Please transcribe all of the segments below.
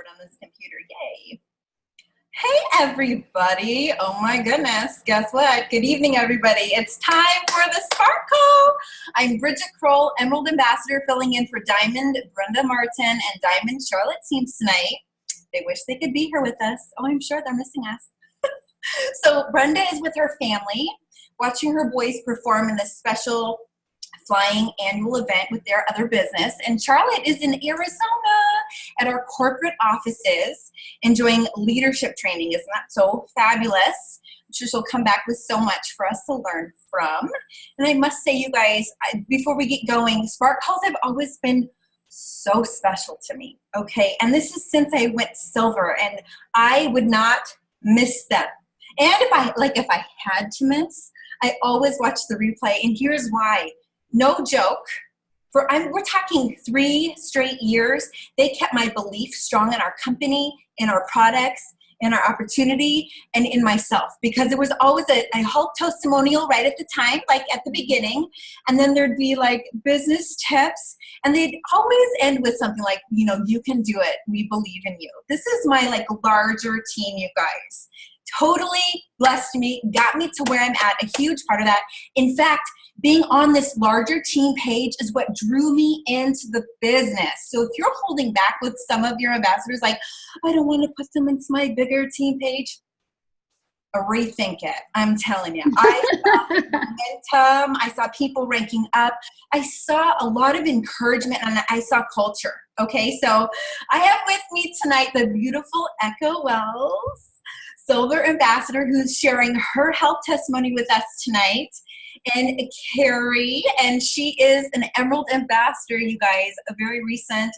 keyboard on this computer. Yay. Hey, everybody. Oh, my goodness. Guess what? Good evening, everybody. It's time for the Sparkle. I'm Bridget Kroll, Emerald Ambassador, filling in for Diamond Brenda Martin and Diamond Charlotte Teams tonight. They wish they could be here with us. Oh, I'm sure they're missing us. So Brenda is with her family, watching her boys perform in this special flying annual event with their other business. And Charlotte is in Arizona at our corporate offices enjoying leadership training. Isn't that so fabulous? I'm sure she'll come back with so much for us to learn from. And I must say, you guys, before we get going, Spark calls have always been so special to me, okay? And this is since I went silver, and I would not miss them. And if I had to miss, I always watch the replay, and here's why. No joke, we're talking 3 straight years, they kept my belief strong in our company, in our products, in our opportunity, and in myself. Because there was always a Hulk testimonial right at the time, like at the beginning, and then there'd be like business tips, and they'd always end with something like, you know, you can do it, we believe in you. This is my like larger team, you guys. Totally blessed me, got me to where I'm at, a huge part of that. In fact, being on this larger team page is what drew me into the business. So if you're holding back with some of your ambassadors, like, I don't want to put them into my bigger team page, rethink it. I'm telling you. I saw momentum. I saw people ranking up. I saw a lot of encouragement, and I saw culture. Okay, so I have with me tonight the beautiful Echo Wells, Silver Ambassador, who's sharing her health testimony with us tonight, and Carrie, and she is an Emerald Ambassador, you guys, a very recent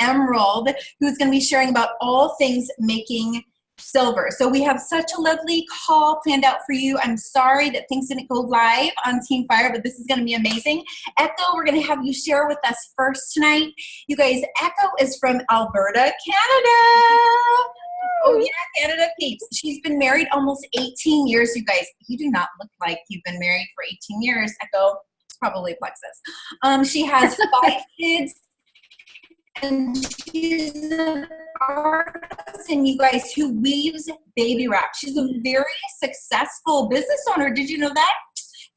Emerald, who's going to be sharing about all things making silver. So we have such a lovely call planned out for you. I'm sorry that things didn't go live on Team Fire, but this is going to be amazing. Echo, we're going to have you share with us first tonight. You guys, Echo is from Alberta, Canada. Oh yeah, Canada peeps. She's been married almost 18 years, you guys. You do not look like you've been married for 18 years, Echo. It's probably plexus. She has 5 kids, and she's an artisan, you guys, who weaves baby wrap. She's a very successful business owner. Did you know that?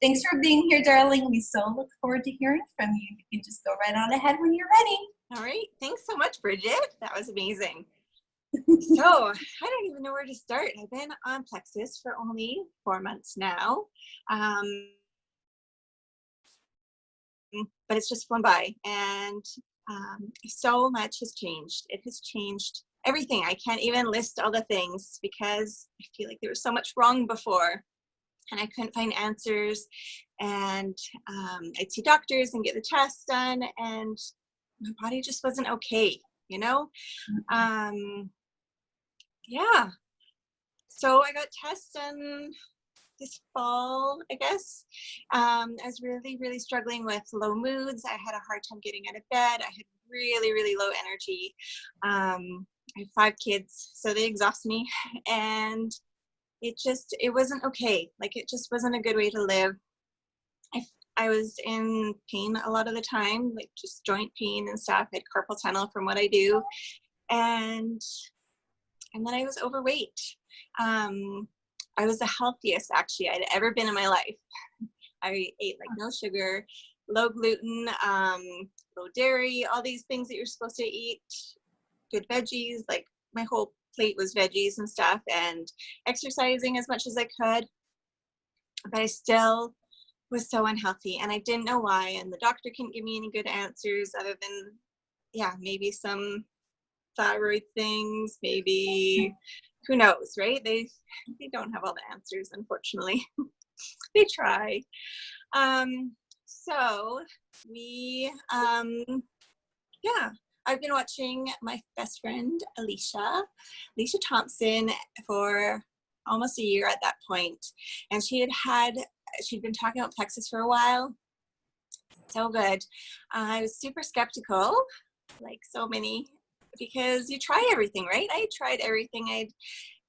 Thanks for being here, darling. We so look forward to hearing from you. You can just go right on ahead when you're ready. All right. Thanks so much, Bridget. That was amazing. So I don't even know where to start. I've been on Plexus for only 4 months now, but it's just flown by, and so much has changed. It has changed everything. I can't even list all the things because I feel like there was so much wrong before, and I couldn't find answers, and I'd see doctors and get the tests done, and my body just wasn't okay, you know? Yeah, so I got tests done this fall, I guess. I was really struggling with low moods. I had a hard time getting out of bed. I had really low energy. I have 5 kids, so they exhaust me, and it wasn't okay. Like, it just wasn't a good way to live. I was in pain a lot of the time, like just joint pain and stuff. I had carpal tunnel from what I do, and then I was overweight. I was the healthiest, actually, I'd ever been in my life. I ate like no sugar, low gluten, low dairy, all these things that you're supposed to eat, good veggies, like my whole plate was veggies and stuff, and exercising as much as I could. But I still was so unhealthy, and I didn't know why, and the doctor couldn't give me any good answers other than, yeah, maybe some thyroid things, maybe, who knows, right? They don't have all the answers, unfortunately. They try. So we, yeah, I've been watching my best friend, Alicia Thompson, for almost a year at that point. And she'd been talking about Plexus for a while. So good. I was super skeptical, like so many, because you try everything, right? I tried everything. I'd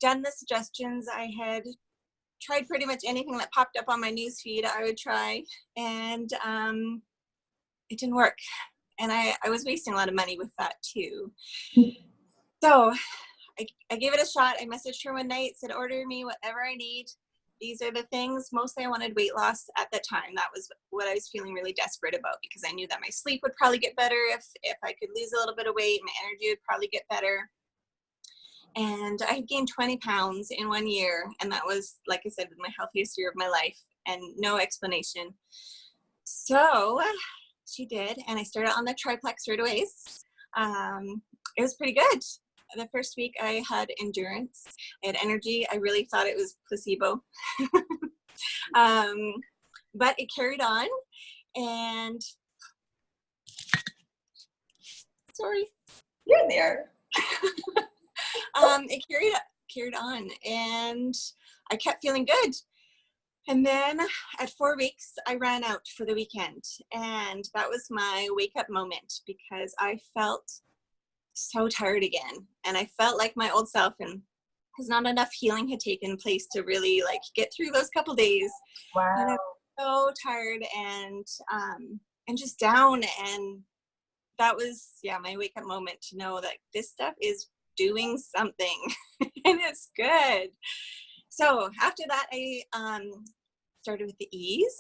done the suggestions. I had tried pretty much anything that popped up on my news feed. I would try, and it didn't work. And I was wasting a lot of money with that too. So I gave it a shot. I messaged her one night, said, order me whatever I need. These are the things. Mostly I wanted weight loss at the time. That was what I was feeling really desperate about, because I knew that my sleep would probably get better if I could lose a little bit of weight. My energy would probably get better. And I gained 20 pounds in 1 year. And that was, like I said, my healthiest year of my life, and no explanation. So she did. And I started on the triplex right away. It was pretty good. The first week I had endurance, I had energy. I really thought it was placebo. But it carried on, and sorry. You're there. It carried on, and I kept feeling good. And then at 4 weeks, I ran out for the weekend, and that was my wake up moment, because I felt so tired again, and I felt like my old self, and because not enough healing had taken place to really like get through those couple days. Wow. And I was so tired and just down, and that was my wake up moment, to know that this stuff is doing something and it's good. So after that, I started with the ease,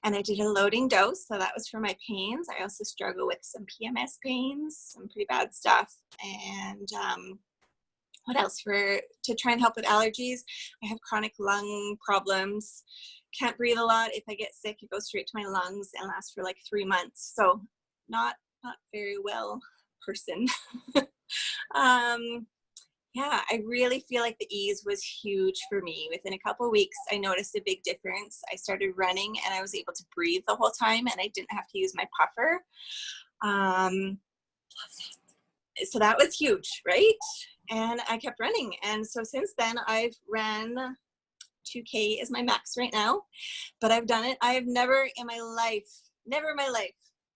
and I did a loading dose. So that was for my pains. I also struggle with some PMS pains, some pretty bad stuff. And what else to try and help with allergies? I have chronic lung problems. Can't breathe a lot. If I get sick, it goes straight to my lungs and lasts for like 3 months. So not very well person. Yeah, I really feel like the ease was huge for me. Within a couple of weeks, I noticed a big difference. I started running, and I was able to breathe the whole time, and I didn't have to use my puffer. So that was huge, right? And I kept running. And so since then, I've ran 2K is my max right now, but I've done it. I have never in my life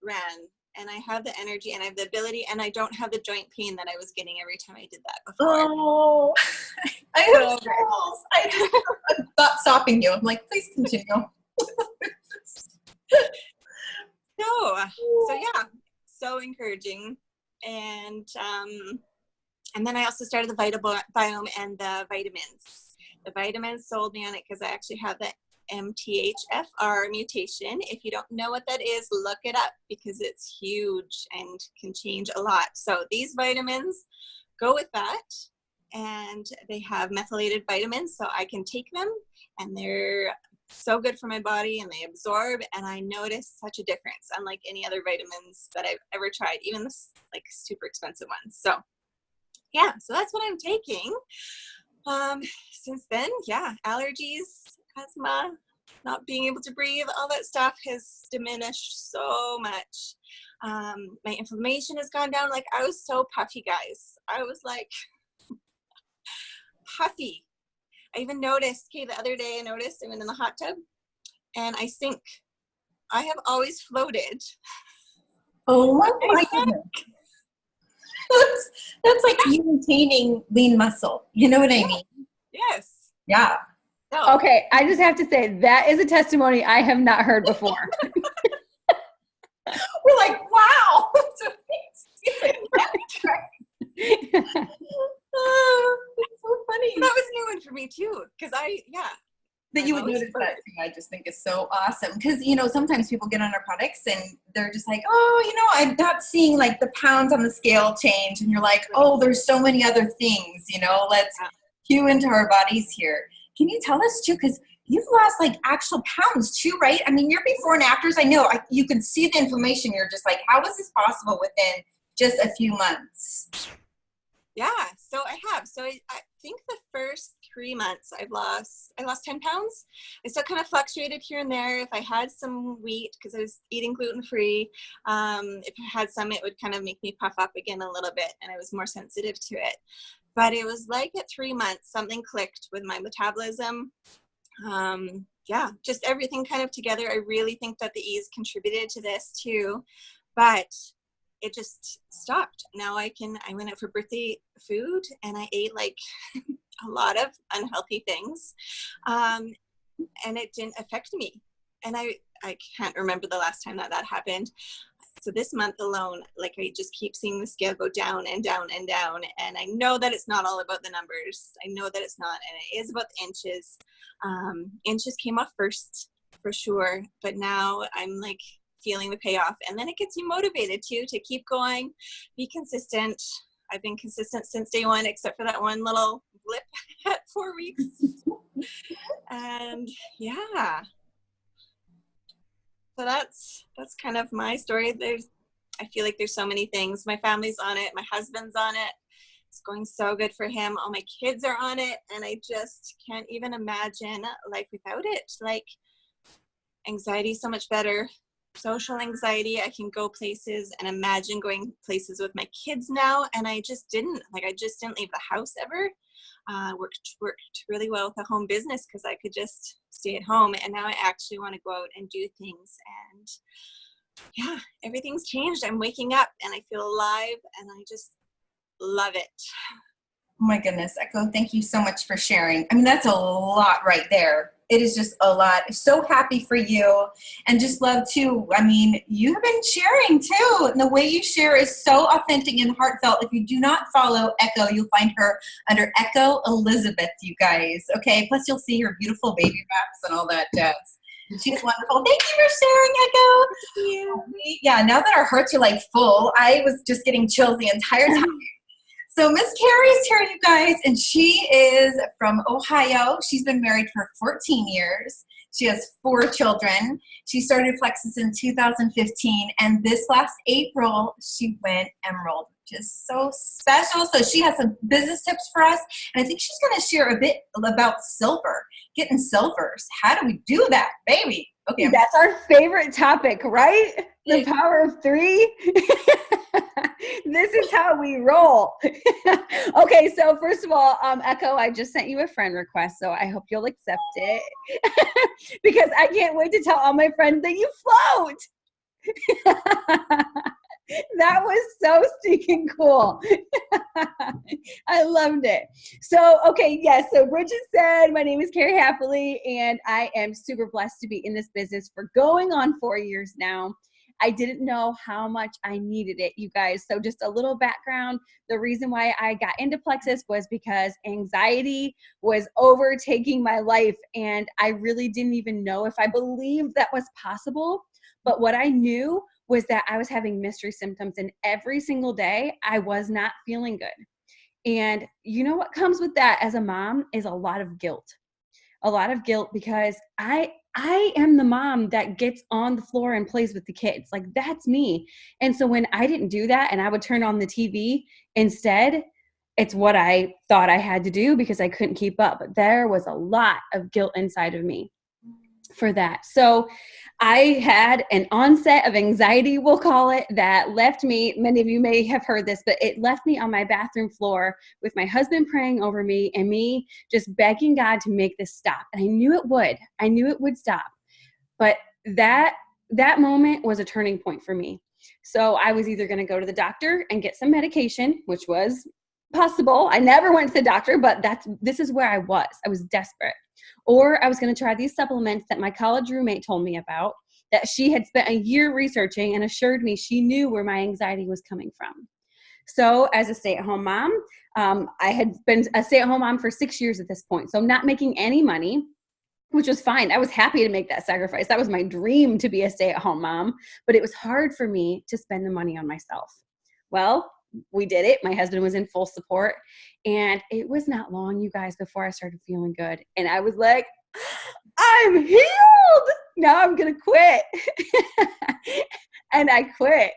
ran. And I have the energy, and I have the ability, and I don't have the joint pain that I was getting every time I did that before. Oh, I have chills. I'm not stopping you. I'm like, please continue. So yeah, so encouraging. And then I also started the Vitabiome and the vitamins. The vitamins sold me on it because I actually have the MTHFR mutation. If you don't know what that is, look it up, because it's huge and can change a lot. So these vitamins go with that, and they have methylated vitamins, so I can take them, and they're so good for my body, and they absorb, and I notice such a difference, unlike any other vitamins that I've ever tried, even the like super expensive ones. So yeah, so that's what I'm taking. Since then, allergies, asthma, not being able to breathe, all that stuff has diminished so much. My inflammation has gone down. Like, I was so puffy, guys. I was like puffy. I even noticed, the other day I went in the hot tub and I sink. I have always floated. Oh my goodness. That's like you maintaining lean muscle. You know what I mean? Yes. Yeah. So. Okay, I just have to say, that is a testimony I have not heard before. We're like, wow. Oh, it's so funny. That was a new one for me too, because that you would notice that too, I just think is so awesome. Because, sometimes people get on our products and they're just like, oh, I'm not seeing like the pounds on the scale change. And you're like, oh, there's so many other things, let's cue into our bodies here. Can you tell us too? Because you've lost like actual pounds too, right? I mean, your before and afters, I know you can see the information. You're just like, how is this possible within just a few months? Yeah, so I have. So I think the first 3 months I lost 10 pounds. I still kind of fluctuated here and there. If I had some wheat, because I was eating gluten-free, if I had some, it would kind of make me puff up again a little bit, and I was more sensitive to it. But it was like at 3 months, something clicked with my metabolism. Just everything kind of together. I really think that the ease contributed to this too. But it just stopped. Now I went out for birthday food and I ate like a lot of unhealthy things. And it didn't affect me. And I can't remember the last time that happened. So this month alone, like I just keep seeing the scale go down and down and down. And I know that it's not all about the numbers. I know that it's not, and it is about the inches. Inches came off first for sure, but now I'm like feeling the payoff. And then it gets you motivated too, to keep going, be consistent. I've been consistent since day one, except for that one little blip at 4 weeks. And yeah. So that's kind of my story. I feel like there's so many things. My family's on it. My husband's on it. It's going so good for him. All my kids are on it. And I just can't even imagine life without it. Like, anxiety is so much better. Social anxiety, I can go places and imagine going places with my kids now. And I just didn't leave the house ever. Worked really well with a home business because I could just stay at home, and now I actually want to go out and do things. And yeah, everything's changed. I'm waking up and I feel alive, and I just love it. Oh my goodness, Echo, thank you so much for sharing. I mean, that's a lot right there. It is just a lot. So happy for you, and just love too. I mean, you have been sharing too, and the way you share is so authentic and heartfelt. If you do not follow Echo, you'll find her under Echo Elizabeth, you guys. Okay, plus you'll see her beautiful baby wraps and all that jazz. She's wonderful. Thank you for sharing, Echo. Thank you. Yeah, now that our hearts are like full, I was just getting chills the entire time. So Miss Carrie is here, you guys, and she is from Ohio. She's been married for 14 years. She has 4 children. She started Plexus in 2015, and this last April, she went emerald, which is so special. So she has some business tips for us, and I think she's going to share a bit about silver, getting silvers. How do we do that, baby? Okay, That's our favorite topic, right? The power of 3. This is how we roll. Okay, so first of all, Echo, I just sent you a friend request, so I hope you'll accept it because I can't wait to tell all my friends that you float. That was so stinking cool. I loved it. So, okay, yes. So Bridget said, my name is Carrie Happily, and I am super blessed to be in this business for going on 4 years now. I didn't know how much I needed it, you guys. So just a little background. The reason why I got into Plexus was because anxiety was overtaking my life, and I really didn't even know if I believed that was possible. But what I knew was that I was having mystery symptoms, and every single day I was not feeling good. And you know what comes with that as a mom is a lot of guilt. A lot of guilt because I am the mom that gets on the floor and plays with the kids. Like, that's me. And so when I didn't do that and I would turn on the TV instead, it's what I thought I had to do because I couldn't keep up. But there was a lot of guilt inside of me for that. So I had an onset of anxiety, we'll call it, that left me, many of you may have heard this, but it left me on my bathroom floor with my husband praying over me and me just begging God to make this stop. And I knew it would. I knew it would stop. But that moment was a turning point for me. So I was either going to go to the doctor and get some medication, which was possible. I never went to the doctor, but this is where I was. I was desperate. Or I was going to try these supplements that my college roommate told me about, that she had spent a year researching and assured me she knew where my anxiety was coming from. So as a stay-at-home mom, I had been a stay-at-home mom for 6 years at this point. So not making any money, which was fine. I was happy to make that sacrifice. That was my dream, to be a stay-at-home mom, but it was hard for me to spend the money on myself. Well, we did it. My husband was in full support, and it was not long, you guys, before I started feeling good. And I was like, I'm healed. Now I'm going to quit. And I quit.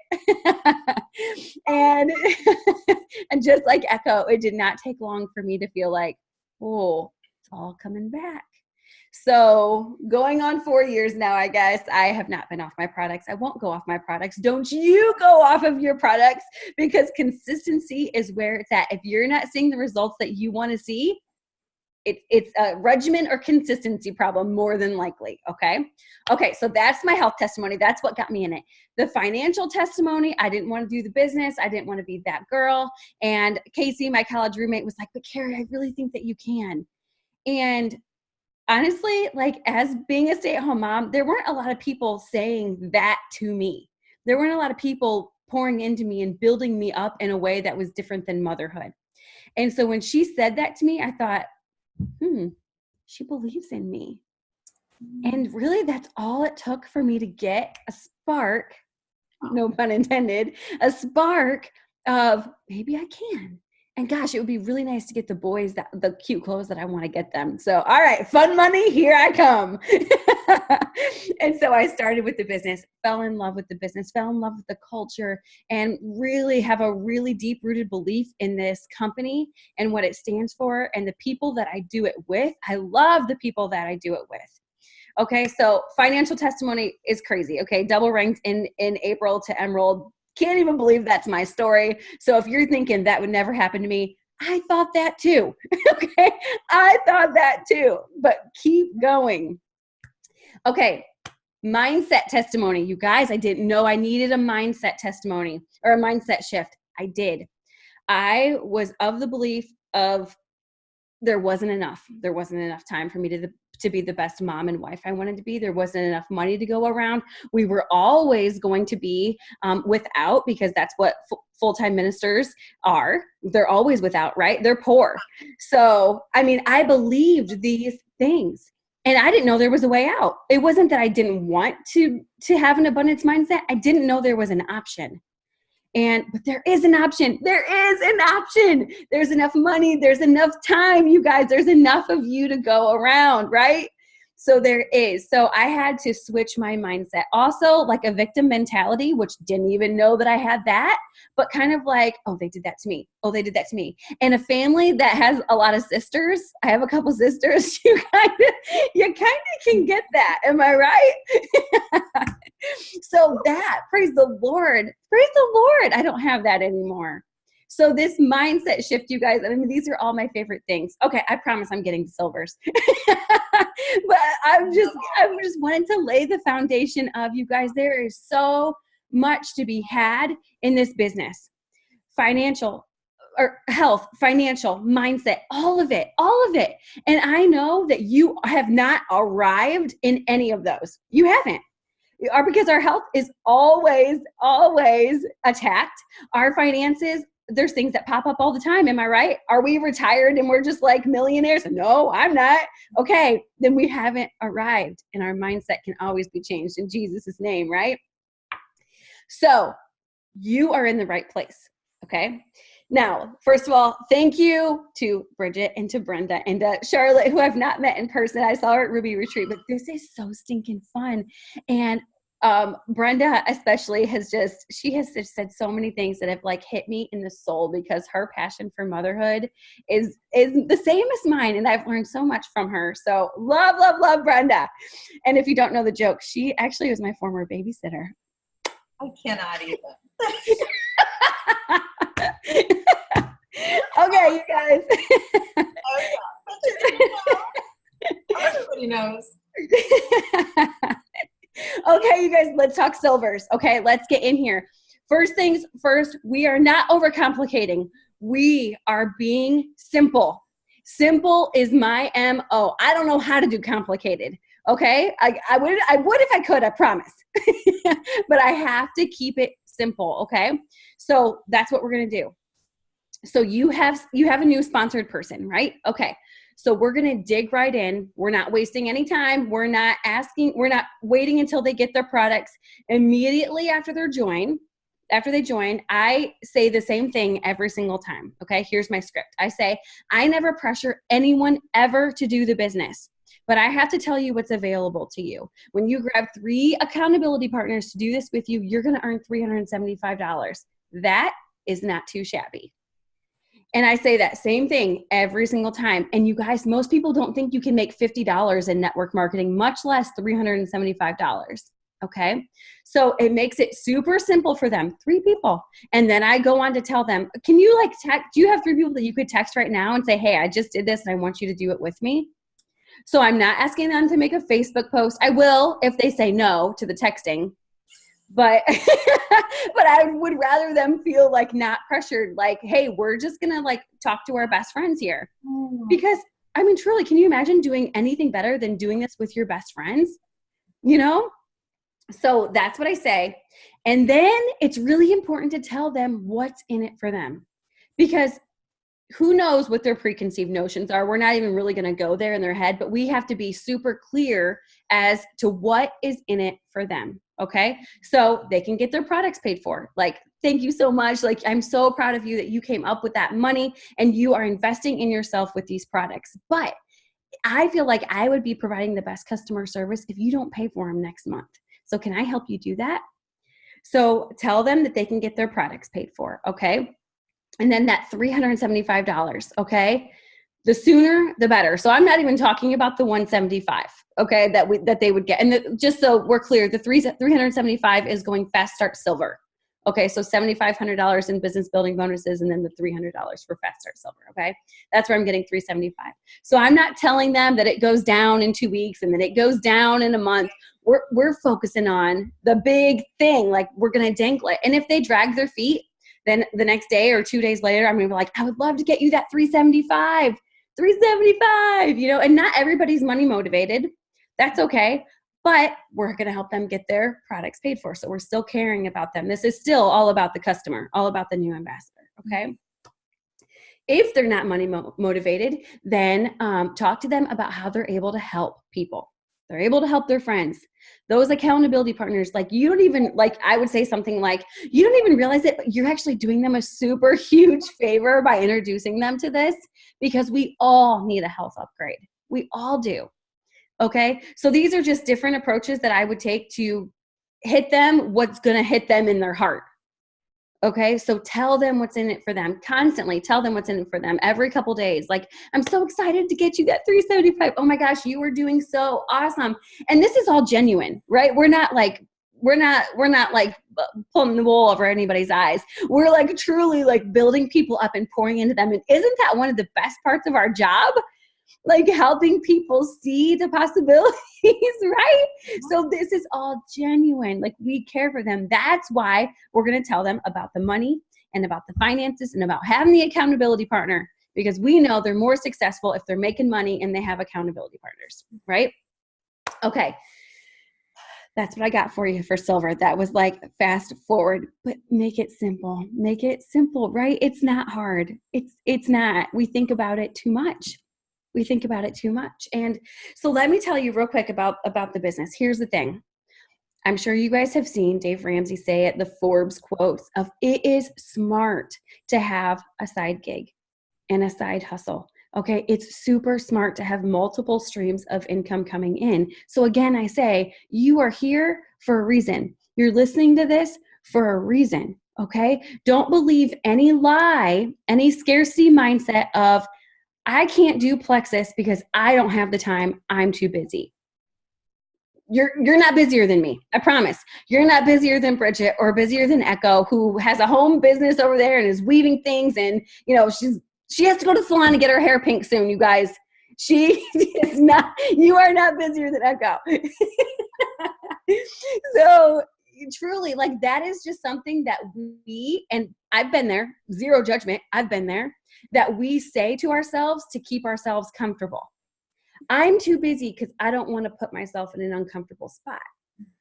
and just like Echo, it did not take long for me to feel like, oh, it's all coming back. So going on 4 years now, I guess, I have not been off my products. I won't go off my products. Don't you go off of your products, because consistency is where it's at. If you're not seeing the results that you want to see, it's a regimen or consistency problem more than likely. Okay. So that's my health testimony. That's what got me in it. The financial testimony, I didn't want to do the business. I didn't want to be that girl. And Casey, my college roommate, was like, but Carrie, I really think that you can. And honestly, like, as being a stay-at-home mom, there weren't a lot of people saying that to me. there weren't a lot of people pouring into me and building me up in a way that was different than motherhood. And so when she said that to me, I thought, she believes in me. And really, that's all it took for me to get a spark, no pun intended, a spark of maybe I can. And gosh, it would be really nice to get the boys the cute clothes that I want to get them. So, all right, fun money, here I come. And so I started with the business, fell in love with the business, fell in love with the culture, and really have a really deep-rooted belief in this company and what it stands for and the people that I do it with. I love the people that I do it with. Okay, so financial testimony is crazy. Okay, double ranked in April to Emerald. Can't even believe that's my story. So if you're thinking that would never happen to me, I thought that too. Okay, I thought that too, but keep going. Okay, mindset testimony. You guys, I didn't know I needed a mindset testimony or a mindset shift. I did. I was of the belief of there wasn't enough. There wasn't enough time for me to be the best mom and wife I wanted to be. There wasn't enough money to go around. We were always going to be without, because that's what full-time ministers are. They're always without, right? They're poor. So, I mean, I believed these things and I didn't know there was a way out. It wasn't that I didn't want to have an abundance mindset. I didn't know there was an option. But there is an option. There is an option. There's enough money. There's enough time, you guys. There's enough of you to go around, right? So there is. So I had to switch my mindset. Also, like a victim mentality, which didn't even know that I had that, but kind of like, oh, they did that to me. Oh, they did that to me. And a family that has a lot of sisters. I have a couple sisters. You kind of can get that. Am I right? So that, praise the Lord. Praise the Lord. I don't have that anymore. So this mindset shift, you guys, I mean, these are all my favorite things. Okay, I promise I'm getting to silvers. But I'm just wanting to lay the foundation of, you guys, there is so much to be had in this business. Financial or health, financial, mindset, all of it. And I know that you have not arrived in any of those. You haven't. Because our health is always attacked. Our finances, there's things that pop up all the time. Am I right? Are we retired and we're just like millionaires? No, I'm not. Okay, then we haven't arrived, and our mindset can always be changed in Jesus' name, right? So you are in the right place, okay? Now, first of all, thank you to Bridget and to Brenda and to Charlotte, who I've not met in person. I saw her at Ruby Retreat, but this is so stinking fun. And Brenda especially has just said so many things that have like hit me in the soul, because her passion for motherhood is the same as mine. And I've learned so much from her. So love Brenda. And if you don't know the joke, she actually was my former babysitter. I cannot even. Okay, you guys. Everybody knows. Okay, you guys, let's talk silvers. Okay, let's get in here. First things first, we are not overcomplicating. We are being simple. Simple is my MO. I don't know how to do complicated. Okay, I would if I could, I promise. But I have to keep it simple. Okay, so that's what we're gonna do. So you have a new sponsored person, right? Okay. So we're going to dig right in. We're not wasting any time. We're not waiting until they get their products. Immediately after they join, I say the same thing every single time. Okay. Here's my script. I say, I never pressure anyone ever to do the business, but I have to tell you what's available to you. When you grab 3 accountability partners to do this with you, you're going to earn $375. That is not too shabby. And I say that same thing every single time. And you guys, most people don't think you can make $50 in network marketing, much less $375. Okay. So it makes it super simple for them. 3 people. And then I go on to tell them, can you do you have 3 people that you could text right now and say, hey, I just did this and I want you to do it with me? So I'm not asking them to make a Facebook post. I will if they say no to the texting. But but I would rather them feel like not pressured, like, hey, we're just gonna like talk to our best friends here. Because I mean, truly, can you imagine doing anything better than doing this with your best friends? You know? So that's what I say. And then it's really important to tell them what's in it for them, because who knows what their preconceived notions are. We're not even really going to go there in their head, but we have to be super clear as to what is in it for them. Okay. So they can get their products paid for. Like, thank you so much. Like, I'm so proud of you that you came up with that money and you are investing in yourself with these products. But I feel like I would be providing the best customer service if you don't pay for them next month. So can I help you do that? So tell them that they can get their products paid for. Okay. And then that $375, okay? The sooner, the better. So I'm not even talking about the $175, okay, that they would get. And just so we're clear, the $375 is going Fast Start Silver. Okay, so $7,500 in business building bonuses, and then the $300 for Fast Start Silver, okay? That's where I'm getting $375. So I'm not telling them that it goes down in 2 weeks and then it goes down in a month. We're focusing on the big thing, like we're gonna dangle it. And if they drag their feet, then the next day or 2 days later, I'm going to be like, I would love to get you that $375, and not everybody's money motivated. That's okay. But we're going to help them get their products paid for. So we're still caring about them. This is still all about the customer, all about the new ambassador. Okay. If they're not money motivated, then talk to them about how they're able to help people. They're able to help their friends. Those accountability partners, like you don't even, like I would say something like, you don't even realize it, but you're actually doing them a super huge favor by introducing them to this, because we all need a health upgrade. We all do. Okay. So these are just different approaches that I would take to hit them what's going to hit them in their heart. Okay, so tell them what's in it for them. Constantly tell them what's in it for them every couple days. Like, I'm so excited to get you that $375. Oh my gosh, you are doing so awesome. And this is all genuine, right? We're not like pulling the wool over anybody's eyes. We're like truly like building people up and pouring into them. And isn't that one of the best parts of our job? Like helping people see the possibilities, right? So this is all genuine. Like we care for them. That's why we're going to tell them about the money and about the finances and about having the accountability partner, because we know they're more successful if they're making money and they have accountability partners, right? Okay. That's what I got for you for silver. That was like fast forward, but make it simple. Make it simple, right? It's not hard. It's not. We think about it too much. And so let me tell you real quick about the business. Here's the thing. I'm sure you guys have seen Dave Ramsey say it, the Forbes quotes of, it is smart to have a side gig and a side hustle. Okay. It's super smart to have multiple streams of income coming in. So again, I say, you are here for a reason. You're listening to this for a reason. Okay. Don't believe any lie, any scarcity mindset of, I can't do Plexus because I don't have the time. I'm too busy. You're not busier than me. I promise. You're not busier than Bridget or busier than Echo, who has a home business over there and is weaving things. And, she has to go to the salon to get her hair pink soon, you guys. She is not, you are not busier than Echo. So truly, like that is just something that and I've been there, zero judgment. I've been there, that we say to ourselves to keep ourselves comfortable. I'm too busy because I don't want to put myself in an uncomfortable spot,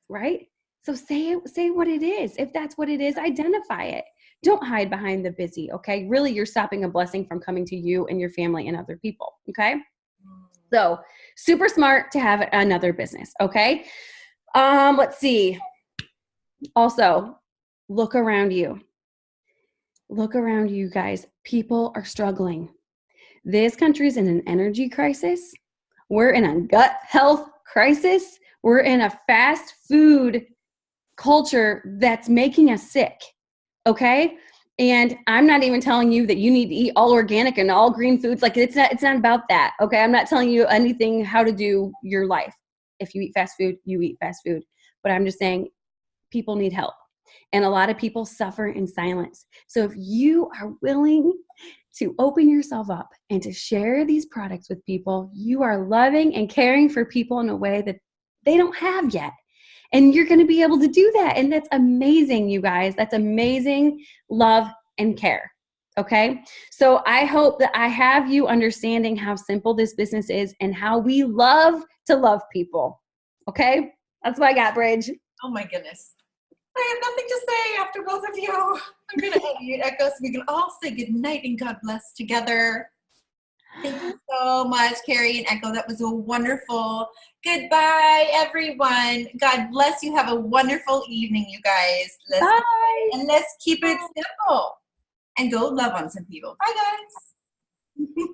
right? So say what it is. If that's what it is, identify it. Don't hide behind the busy, okay? Really, you're stopping a blessing from coming to you and your family and other people, okay? So super smart to have another business, okay? Let's see. Also, look around you. Look around you guys. People are struggling. This country's in an energy crisis. We're in a gut health crisis. We're in a fast food culture that's making us sick. Okay? And I'm not even telling you that you need to eat all organic and all green foods. Like it's not about that. Okay? I'm not telling you anything how to do your life. If you eat fast food, you eat fast food. But I'm just saying people need help. And a lot of people suffer in silence. So if you are willing to open yourself up and to share these products with people, you are loving and caring for people in a way that they don't have yet. And you're going to be able to do that. And that's amazing, you guys. That's amazing love and care. Okay. So I hope that I have you understanding how simple this business is and how we love to love people. Okay. That's what I got, Bridge. Oh my goodness. I have nothing to say after both of you. I'm going to unmute Echo so we can all say good night and God bless together. Thank you so much, Carrie and Echo. That was a wonderful goodbye, everyone. God bless you. Have a wonderful evening, you guys. Bye. And let's keep it simple and go love on some people. Bye, guys.